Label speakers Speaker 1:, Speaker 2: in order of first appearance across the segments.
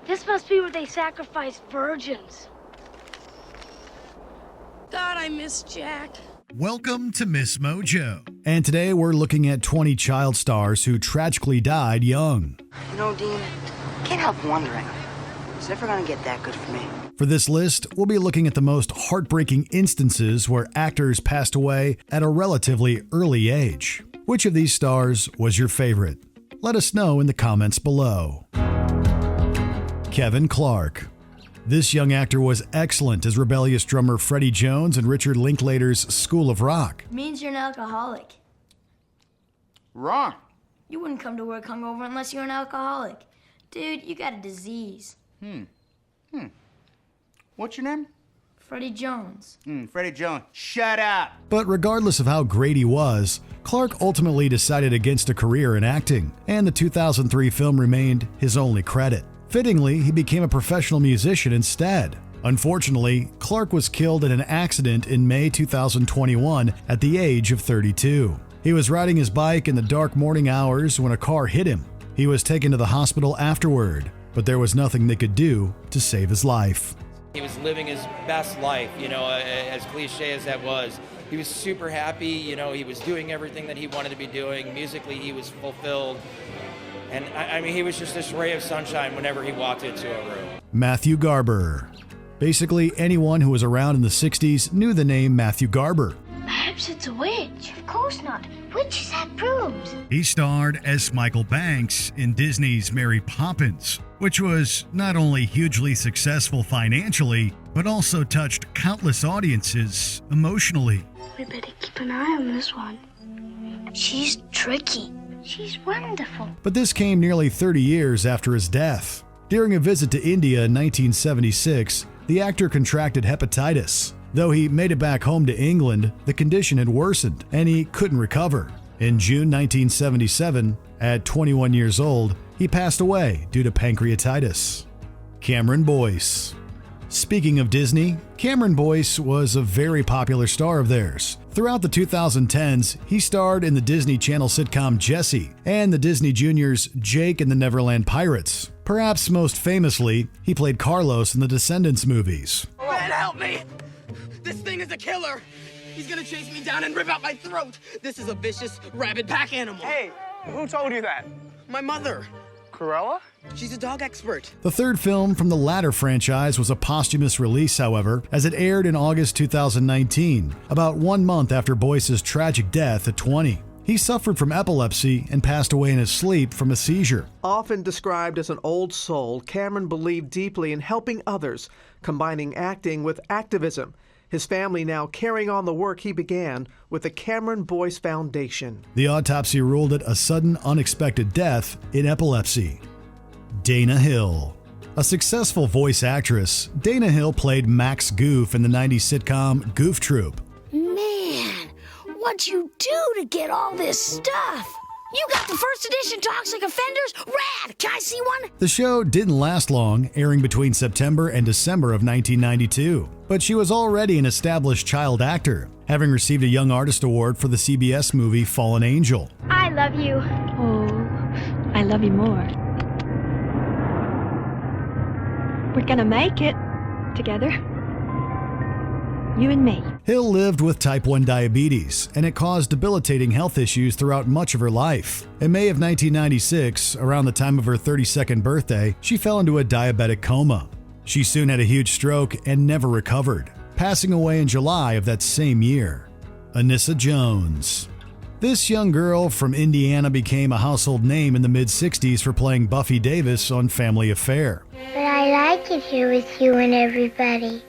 Speaker 1: This must be where they sacrifice virgins. God, I miss Jack.
Speaker 2: Welcome to Miss Mojo. And today we're looking at 20 child stars who tragically died young.
Speaker 3: You know, Dean, I can't help wondering. It's never gonna get that good for me.
Speaker 2: For this list, we'll be looking at the most heartbreaking instances where actors passed away at a relatively early age. Which of these stars was your favorite? Let us know in the comments below. Kevin Clark. This young actor was excellent as rebellious drummer Freddie Jones in Richard Linklater's School of Rock.
Speaker 4: Means you're an alcoholic.
Speaker 5: Wrong.
Speaker 4: You wouldn't come to work hungover unless you're an alcoholic. Dude, you got a disease.
Speaker 5: What's your name?
Speaker 4: Freddie Jones.
Speaker 5: Freddie Jones. Shut up.
Speaker 2: But regardless of how great he was, Clark ultimately decided against a career in acting, and the 2003 film remained his only credit. Fittingly, he became a professional musician instead. Unfortunately, Clark was killed in an accident in May 2021 at the age of 32. He was riding his bike in the dark morning hours when a car hit him. He was taken to the hospital afterward, but there was nothing they could do to save his life.
Speaker 6: He was living his best life, as cliche as that was. He was super happy, he was doing everything that he wanted to be doing. Musically, he was fulfilled. And I mean, he was just this ray of sunshine whenever he walked into a room.
Speaker 2: Matthew Garber. Basically, anyone who was around in the 60s knew the name Matthew Garber.
Speaker 1: Perhaps it's a witch.
Speaker 4: Of course not. Witches have brooms.
Speaker 2: He starred as Michael Banks in Disney's Mary Poppins, which was not only hugely successful financially, but also touched countless audiences emotionally.
Speaker 1: We better keep an eye on this one. She's tricky. She's wonderful.
Speaker 2: But this came nearly 30 years after his death. During a visit to India in 1976, the actor contracted hepatitis. Though he made it back home to England, the condition had worsened and he couldn't recover. In June 1977, at 21 years old, he passed away due to pancreatitis. Cameron Boyce. Speaking of Disney, Cameron Boyce was a very popular star of theirs. Throughout the 2010s, he starred in the Disney Channel sitcom Jessie and the Disney Junior's Jake and the Neverland Pirates. Perhaps most famously, he played Carlos in the Descendants movies.
Speaker 7: Man, help me! This thing is a killer! He's gonna chase me down and rip out my throat! This is a vicious, rabid pack animal!
Speaker 5: Hey, who told you that?
Speaker 7: My mother!
Speaker 5: Cruella?
Speaker 7: She's a dog expert.
Speaker 2: The third film from the latter franchise was a posthumous release, however, as it aired in August 2019, about 1 month after Boyce's tragic death at 20. He suffered from epilepsy and passed away in his sleep from a seizure.
Speaker 8: Often described as an old soul, Cameron believed deeply in helping others, combining acting with activism. His family now carrying on the work he began with the Cameron Boyce Foundation.
Speaker 2: The autopsy ruled it a sudden, unexpected death in epilepsy. Dana Hill. A successful voice actress, Dana Hill played Max Goof in the 90s sitcom Goof Troop.
Speaker 1: Man, what'd you do to get all this stuff? You got the first edition Toxic Offenders? Rad! Can I see one?
Speaker 2: The show didn't last long, airing between September and December of 1992. But she was already an established child actor, having received a Young Artist Award for the CBS movie Fallen Angel.
Speaker 1: I love you.
Speaker 9: Oh, I love you more. We're gonna make it together. You and me.
Speaker 2: Hill lived with type 1 diabetes, and it caused debilitating health issues throughout much of her life. In May of 1996, around the time of her 32nd birthday, she fell into a diabetic coma. She soon had a huge stroke and never recovered, passing away in July of that same year. Anissa Jones. This young girl from Indiana became a household name in the mid-60s for playing Buffy Davis on Family Affair.
Speaker 1: But I like it here with you and everybody.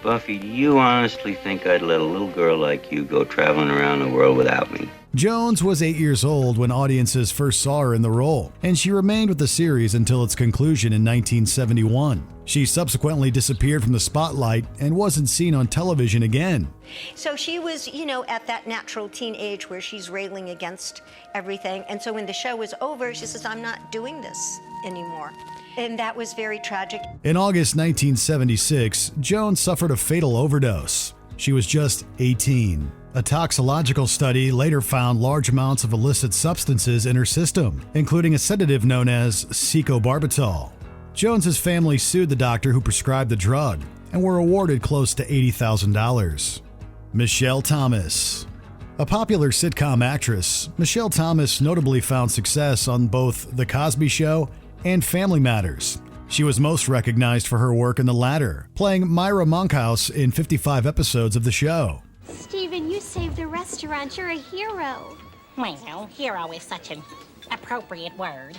Speaker 10: Buffy, do you honestly think I'd let a little girl like you go traveling around the world without me?
Speaker 2: Jones was 8 years old when audiences first saw her in the role, and she remained with the series until its conclusion in 1971. She subsequently disappeared from the spotlight and wasn't seen on television again.
Speaker 11: So she was, at that natural teen age where she's railing against everything. And so when the show was over, she says, I'm not doing this anymore. And that was very tragic.
Speaker 2: In August 1976, Jones suffered a fatal overdose. She was just 18. A toxicological study later found large amounts of illicit substances in her system, including a sedative known as secobarbital. Jones's family sued the doctor who prescribed the drug and were awarded close to $80,000. Michelle Thomas. A popular sitcom actress, Michelle Thomas notably found success on both The Cosby Show and Family Matters. She was most recognized for her work in the latter, playing Myra Monkhouse in 55 episodes of the show.
Speaker 12: Stephen, you saved the restaurant. You're a hero.
Speaker 13: Well, hero is such an appropriate word.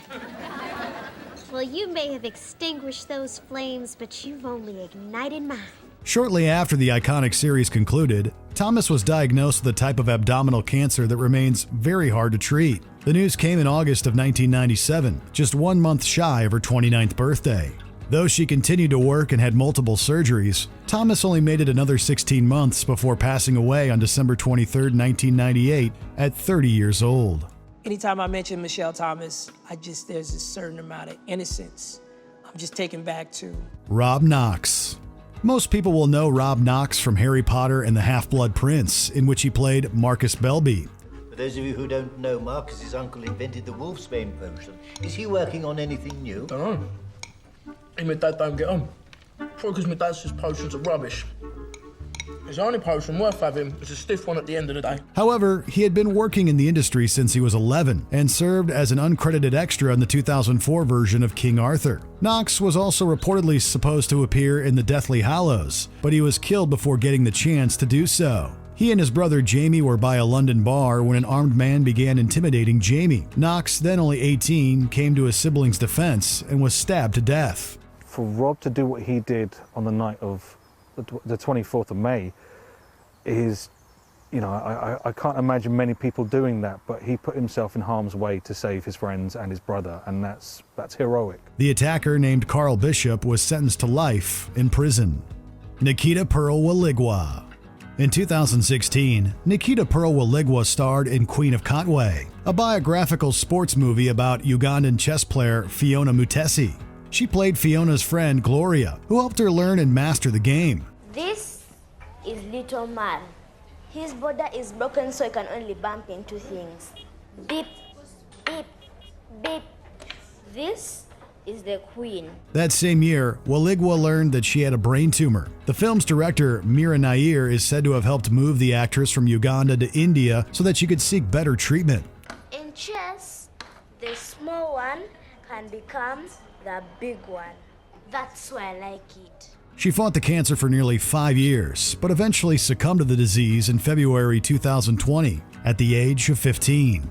Speaker 12: Well, you may have extinguished those flames, but you've only ignited mine.
Speaker 2: Shortly after the iconic series concluded, Thomas was diagnosed with a type of abdominal cancer that remains very hard to treat. The news came in August of 1997, just 1 month shy of her 29th birthday. Though she continued to work and had multiple surgeries, Thomas only made it another 16 months before passing away on December 23, 1998, at 30 years old.
Speaker 14: Anytime I mention Michelle Thomas, there's a certain amount of innocence I'm just taken back to.
Speaker 2: Rob Knox. Most people will know Rob Knox from Harry Potter and the Half-Blood Prince, in which he played Marcus Belby.
Speaker 15: For those of you who don't know, Marcus's uncle invented the wolfsbane potion. Is he working on anything new?
Speaker 16: Don't know. He and my dad don't get on. Probably because my dad says potions are rubbish. His only potion worth having is a stiff one at the end of the day.
Speaker 2: However, he had been working in the industry since he was 11 and served as an uncredited extra in the 2004 version of King Arthur. Knox was also reportedly supposed to appear in the Deathly Hallows, but he was killed before getting the chance to do so. He and his brother Jamie were by a London bar when an armed man began intimidating Jamie. Knox, then only 18, came to his siblings' defense and was stabbed to death.
Speaker 17: For Rob to do what he did on the night of the 24th of May is, I can't imagine many people doing that, but he put himself in harm's way to save his friends and his brother, and that's heroic.
Speaker 2: The attacker, named Carl Bishop, was sentenced to life in prison. Nikita Waligwa. In 2016, Nikita Waligwa starred in Queen of Katwe, a biographical sports movie about Ugandan chess player Fiona Mutesi. She played Fiona's friend Gloria, who helped her learn and master the game.
Speaker 18: This is Little Man. His border is broken so he can only bump into things. Beep, beep, beep. This is the Queen.
Speaker 2: That same year, Waligwa learned that she had a brain tumor. The film's director, Mira Nair, is said to have helped move the actress from Uganda to India so that she could seek better treatment.
Speaker 18: In chess, the small one can become the big one. That's why I like it.
Speaker 2: She fought the cancer for nearly 5 years, but eventually succumbed to the disease in February 2020 at the age of 15.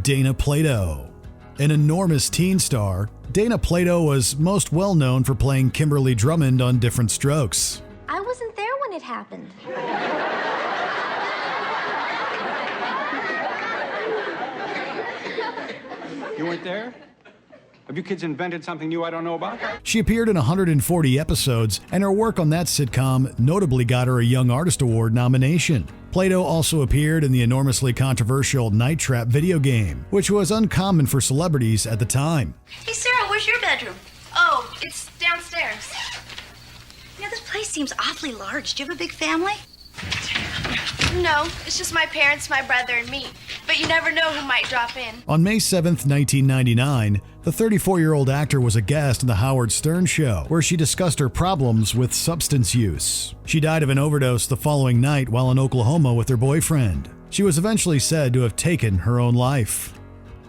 Speaker 2: Dana Plato. An enormous teen star, Dana Plato was most well known for playing Kimberly Drummond on Different Strokes.
Speaker 12: I wasn't there when it happened.
Speaker 19: You weren't there? Have you kids invented something new I don't know about?
Speaker 2: She appeared in 140 episodes, and her work on that sitcom notably got her a Young Artist Award nomination. Plato also appeared in the enormously controversial Night Trap video game, which was uncommon for celebrities at the time.
Speaker 20: Hey, Sarah, where's your bedroom? Oh, it's downstairs.
Speaker 3: This place seems awfully large. Do you have a big family?
Speaker 20: No, it's just my parents, my brother, and me. But you never know who might drop in.
Speaker 2: On May 7, 1999, the 34-year-old actor was a guest on The Howard Stern Show, where she discussed her problems with substance use. She died of an overdose the following night while in Oklahoma with her boyfriend. She was eventually said to have taken her own life.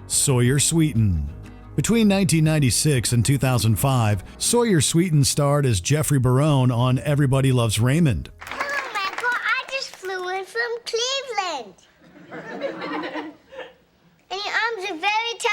Speaker 2: Sawyer Sweet. Between 1996 and 2005, Sawyer Sweet starred as Jeffrey Barone on Everybody Loves Raymond.
Speaker 12: Hello, Grandpa. I just flew in from Cleveland. And your arms are very tired.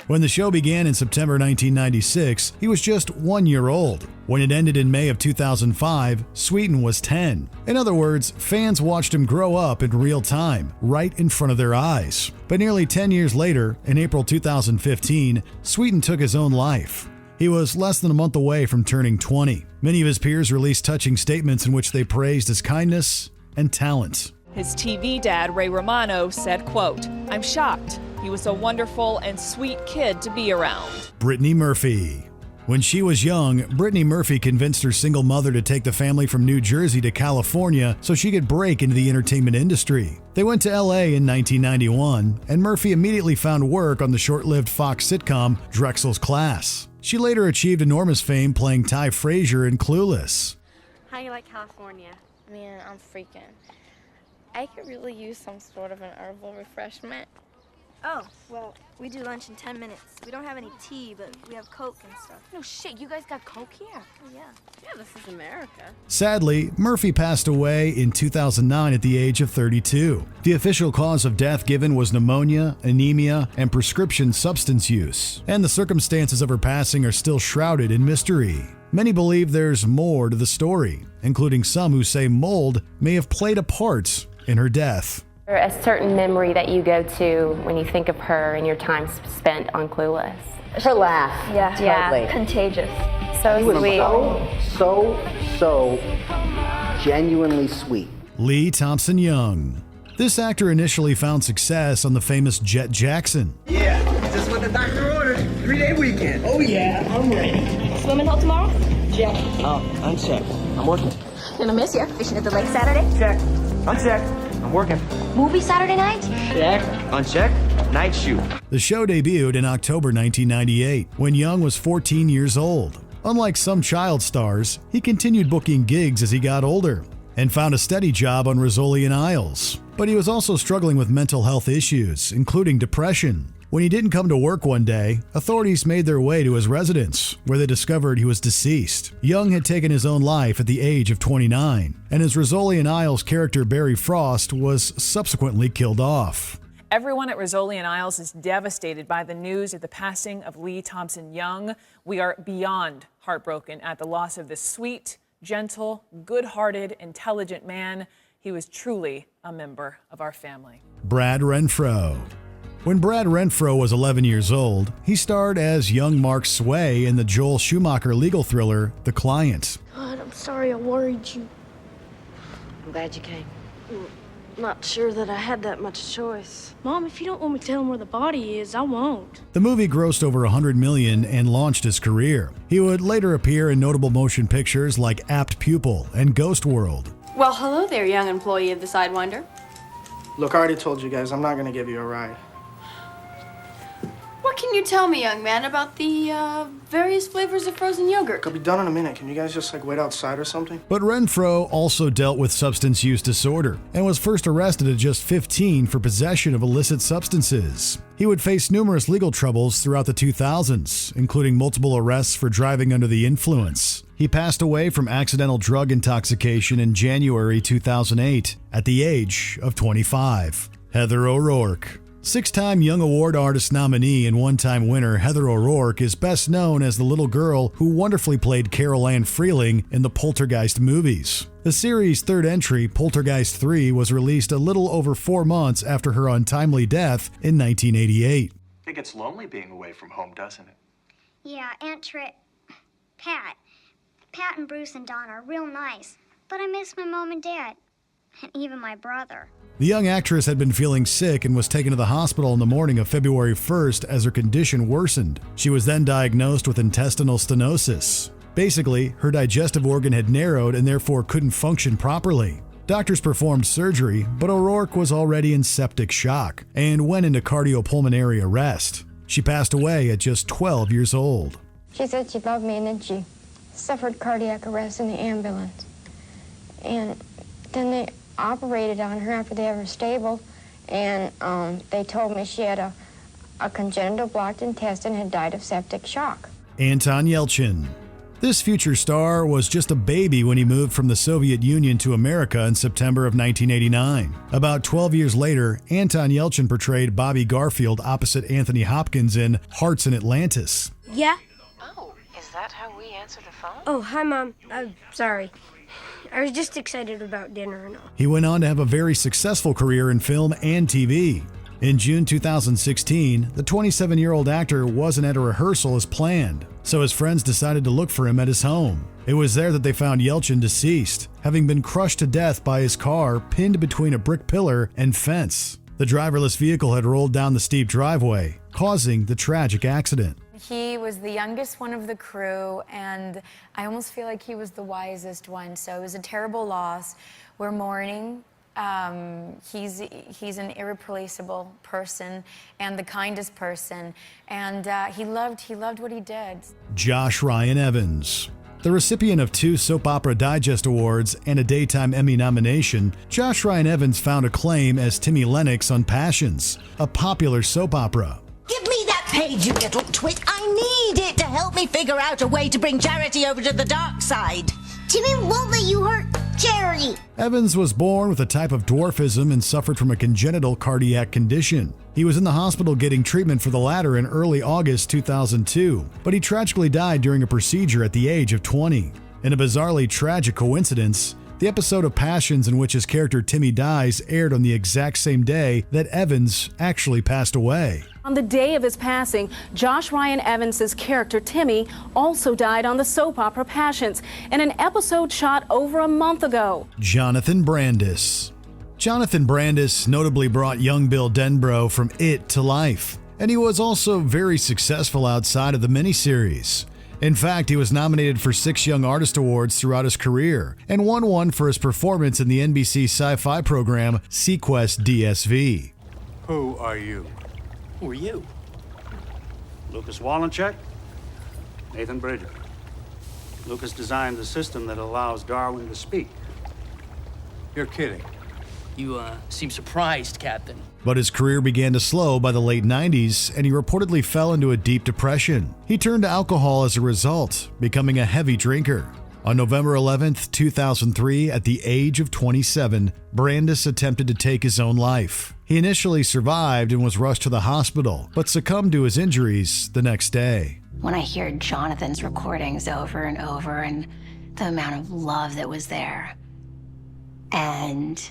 Speaker 2: When the show began in September 1996, he was just 1 year old. When it ended in May of 2005, Sweeten was 10. In other words, fans watched him grow up in real time, right in front of their eyes. But nearly 10 years later, in April 2015, Sweeten took his own life. He was less than a month away from turning 20. Many of his peers released touching statements in which they praised his kindness and talent.
Speaker 21: His TV dad, Ray Romano, said, quote, "I'm shocked. He was a wonderful and sweet kid to be around."
Speaker 2: Brittany Murphy. When she was young, Brittany Murphy convinced her single mother to take the family from New Jersey to California so she could break into the entertainment industry. They went to LA in 1991, and Murphy immediately found work on the short-lived Fox sitcom Drexel's Class. She later achieved enormous fame playing Ty Frazier in Clueless.
Speaker 6: How you like California?
Speaker 20: Man, I'm freaking. I could really use some sort of an herbal refreshment.
Speaker 4: Oh, well, we do lunch in 10 minutes. We don't have any tea, but we have Coke and stuff.
Speaker 20: No shit, you guys got Coke here?
Speaker 4: Oh, yeah.
Speaker 6: Yeah, this is America.
Speaker 2: Sadly, Murphy passed away in 2009 at the age of 32. The official cause of death given was pneumonia, anemia, and prescription substance use. And the circumstances of her passing are still shrouded in mystery. Many believe there's more to the story, including some who say mold may have played a part in her death.
Speaker 22: A certain memory that you go to when you think of her and your time spent on Clueless.
Speaker 3: Her laugh.
Speaker 22: Yeah, contagious. So sweet.
Speaker 3: So genuinely sweet.
Speaker 2: Lee Thompson Young. This actor initially found success on the famous Jet Jackson.
Speaker 7: Yeah, just what the doctor ordered. 3-day weekend. Oh yeah, I'm ready.
Speaker 4: Swimming hole tomorrow?
Speaker 7: Check. Unchecked. I'm working.
Speaker 4: Gonna miss you. Fishing at the lake Saturday?
Speaker 7: Check. Unchecked. I'm working.
Speaker 4: Movie Saturday night?
Speaker 7: Check. Unchecked. Night shoot.
Speaker 2: The show debuted in October 1998, when Young was 14 years old. Unlike some child stars, he continued booking gigs as he got older and found a steady job on Rizzoli and Isles. But he was also struggling with mental health issues, including depression. When he didn't come to work one day, authorities made their way to his residence, where they discovered he was deceased. Young had taken his own life at the age of 29, and his Rizzoli and Isles character Barry Frost was subsequently killed off.
Speaker 21: Everyone at Rizzoli and Isles is devastated by the news of the passing of Lee Thompson Young. We are beyond heartbroken at the loss of this sweet, gentle, good-hearted, intelligent man. He was truly a member of our family.
Speaker 2: Brad Renfro. When Brad Renfro was 11 years old, he starred as young Mark Sway in the Joel Schumacher legal thriller, The Client.
Speaker 4: God, I'm sorry I worried you.
Speaker 3: I'm glad you came.
Speaker 4: Not sure that I had that much choice. Mom, if you don't want me to tell him where the body is, I won't.
Speaker 2: The movie grossed over $100 million and launched his career. He would later appear in notable motion pictures like Apt Pupil and Ghost World.
Speaker 6: Well, hello there, young employee of the Sidewinder.
Speaker 7: Look, I already told you guys, I'm not gonna give you a ride.
Speaker 6: What can you tell me, young man, about the various flavors of frozen yogurt?
Speaker 7: I'll be done in a minute. Can you guys just wait outside or something?
Speaker 2: But Renfro also dealt with substance use disorder and was first arrested at just 15 for possession of illicit substances. He would face numerous legal troubles throughout the 2000s, including multiple arrests for driving under the influence. He passed away from accidental drug intoxication in January 2008 at the age of 25. Heather O'Rourke. Six-time Young Award Artist nominee and one-time winner Heather O'Rourke is best known as the little girl who wonderfully played Carol Ann Freeling in the Poltergeist movies. The series' third entry, Poltergeist 3, was released a little over 4 months after her untimely death in 1988.
Speaker 23: It gets lonely being away from home, doesn't it?
Speaker 12: Yeah, Pat and Bruce and Don are real nice, but I miss my mom and dad, and even my brother.
Speaker 2: The young actress had been feeling sick and was taken to the hospital in the morning of February 1st as her condition worsened. She was then diagnosed with intestinal stenosis. Basically, her digestive organ had narrowed and therefore couldn't function properly. Doctors performed surgery, but O'Rourke was already in septic shock and went into cardiopulmonary arrest. She passed away at just 12 years old.
Speaker 9: She said she loved me and then she suffered cardiac arrest in the ambulance. And then they operated on her after they had her stable, and they told me she had a congenital blocked intestine, had died of septic shock.
Speaker 2: Anton Yelchin. This future star was just a baby when he moved from the Soviet Union to America in September of 1989. About 12 years later, Anton Yelchin portrayed Bobby Garfield opposite Anthony Hopkins in Hearts in Atlantis.
Speaker 4: Yeah?
Speaker 6: Oh, is that how we answer the phone?
Speaker 4: Oh, hi, Mom. I'm sorry. I was just excited about dinner and all.
Speaker 2: He went on to have a very successful career in film and TV. In June 2016, the 27-year-old actor wasn't at a rehearsal as planned, so his friends decided to look for him at his home. It was there that they found Yelchin deceased, having been crushed to death by his car pinned between a brick pillar and fence. The driverless vehicle had rolled down the steep driveway, causing the tragic accident.
Speaker 1: He was the youngest one of the crew, and I almost feel like he was the wisest one, so it was a terrible loss. We're mourning. He's an irreplaceable person and the kindest person, and he loved what he did.
Speaker 2: Josh Ryan Evans. The recipient of 2 Soap Opera Digest Awards and a Daytime Emmy nomination, Josh Ryan Evans found acclaim as Timmy Lennox on Passions, a popular soap opera.
Speaker 5: Give me that page, you little twit. I need it to help me figure out a way to bring Charity over to the dark side.
Speaker 12: Timmy won't let you hurt Charity.
Speaker 2: Evans was born with a type of dwarfism and suffered from a congenital cardiac condition. He was in the hospital getting treatment for the latter in early August 2002, but he tragically died during a procedure at the age of 20. In a bizarrely tragic coincidence, the episode of Passions in which his character Timmy dies aired on the exact same day that Evans actually passed away.
Speaker 8: On the day of his passing, Josh Ryan Evans' character Timmy also died on the soap opera Passions in an episode shot over a month ago.
Speaker 2: Jonathan Brandis. Jonathan Brandis notably brought young Bill Denbrough from It to life, and he was also very successful outside of the miniseries. In fact, he was nominated for 6 Young Artist Awards throughout his career and won one for his performance in the NBC sci-fi program Sequest DSV.
Speaker 19: Who are you?
Speaker 24: Who are you?
Speaker 19: Lucas Wallencheck, Nathan Bridger. Lucas designed the system that allows Darwin to speak. You're kidding.
Speaker 24: You, seem surprised, Captain.
Speaker 2: But his career began to slow by the late 90s, and he reportedly fell into a deep depression. He turned to alcohol as a result, becoming a heavy drinker. On November 11th, 2003, at the age of 27, Brandis attempted to take his own life. He initially survived and was rushed to the hospital, but succumbed to his injuries the next day.
Speaker 25: When I hear Jonathan's recordings over and over and the amount of love that was there, and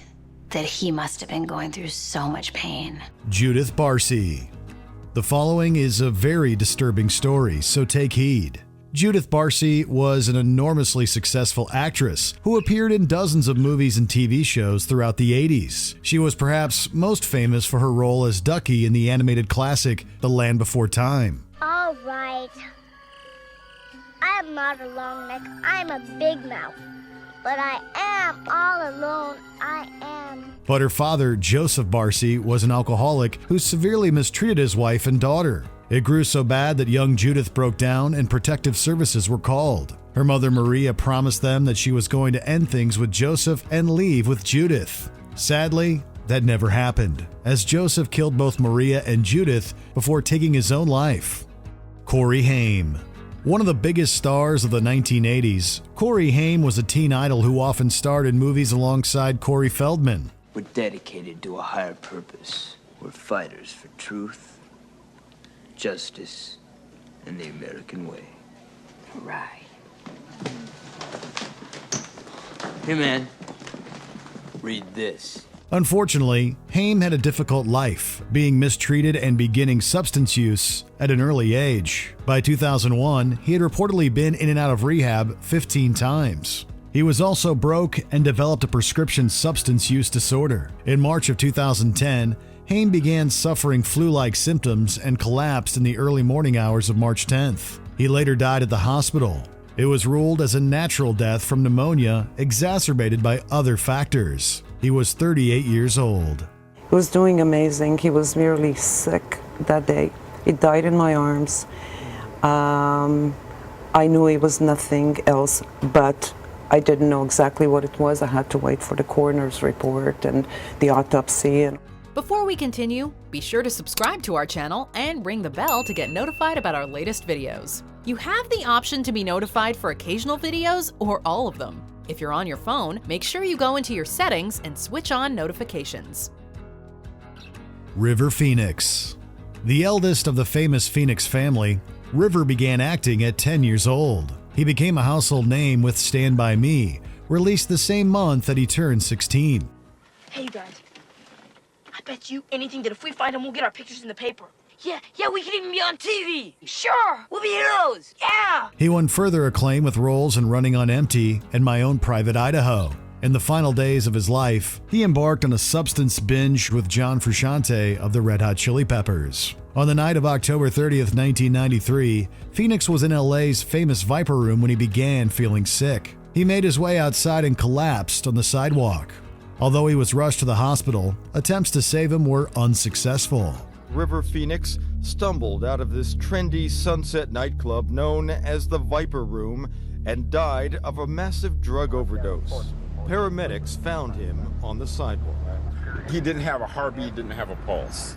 Speaker 25: that he must have been going through so much pain.
Speaker 2: Judith Barcy. The following is a very disturbing story, so take heed. Judith Barcy was an enormously successful actress who appeared in dozens of movies and TV shows throughout the 80s. She was perhaps most famous for her role as Ducky in the animated classic The Land Before Time.
Speaker 12: All right. I am not a long neck. I'm a big mouth. But I am all alone. I am.
Speaker 2: But her father, Joseph Barcy, was an alcoholic who severely mistreated his wife and daughter. It grew so bad that young Judith broke down and protective services were called. Her mother, Maria, promised them that she was going to end things with Joseph and leave with Judith. Sadly, that never happened, as Joseph killed both Maria and Judith before taking his own life. Corey Haim. One of the biggest stars of the 1980s, Corey Haim was a teen idol who often starred in movies alongside Corey Feldman.
Speaker 26: We're dedicated to a higher purpose. We're fighters for truth, justice, and the American way.
Speaker 25: Right.
Speaker 26: Hey, man. Read this.
Speaker 2: Unfortunately, Haim had a difficult life, being mistreated and beginning substance use at an early age. By 2001, he had reportedly been in and out of rehab 15 times. He was also broke and developed a prescription substance use disorder. In March of 2010, Haim began suffering flu-like symptoms and collapsed in the early morning hours of March 10th. He later died at the hospital. It was ruled as a natural death from pneumonia exacerbated by other factors. He was 38 years old.
Speaker 27: He was doing amazing. He was merely sick that day. He died in my arms. I knew he was nothing else, but I didn't know exactly what it was. I had to wait for the coroner's report and the autopsy.
Speaker 28: Before we continue, be sure to subscribe to our channel and ring the bell to get notified about our latest videos. You have the option to be notified for occasional videos or all of them. If you're on your phone, make sure you go into your settings and switch on notifications.
Speaker 2: River Phoenix. The eldest of the famous Phoenix family, River began acting at 10 years old. He became a household name with Stand By Me, released the same month that he turned 16.
Speaker 4: Hey, you guys. I bet you anything that if we find him, we'll get our pictures in the paper. Yeah, we can even be on TV. Sure, we'll be heroes. Yeah.
Speaker 2: He won further acclaim with roles in Running on Empty and My Own Private Idaho. In the final days of his life, he embarked on a substance binge with John Frusciante of the Red Hot Chili Peppers. On the night of October 30th, 1993, Phoenix was in LA's famous Viper Room when he began feeling sick. He made his way outside and collapsed on the sidewalk. Although he was rushed to the hospital, attempts to save him were unsuccessful.
Speaker 10: River Phoenix stumbled out of this trendy sunset nightclub known as the Viper Room and died of a massive drug overdose. Paramedics found him on the sidewalk.
Speaker 11: He didn't have a heartbeat, didn't have a pulse.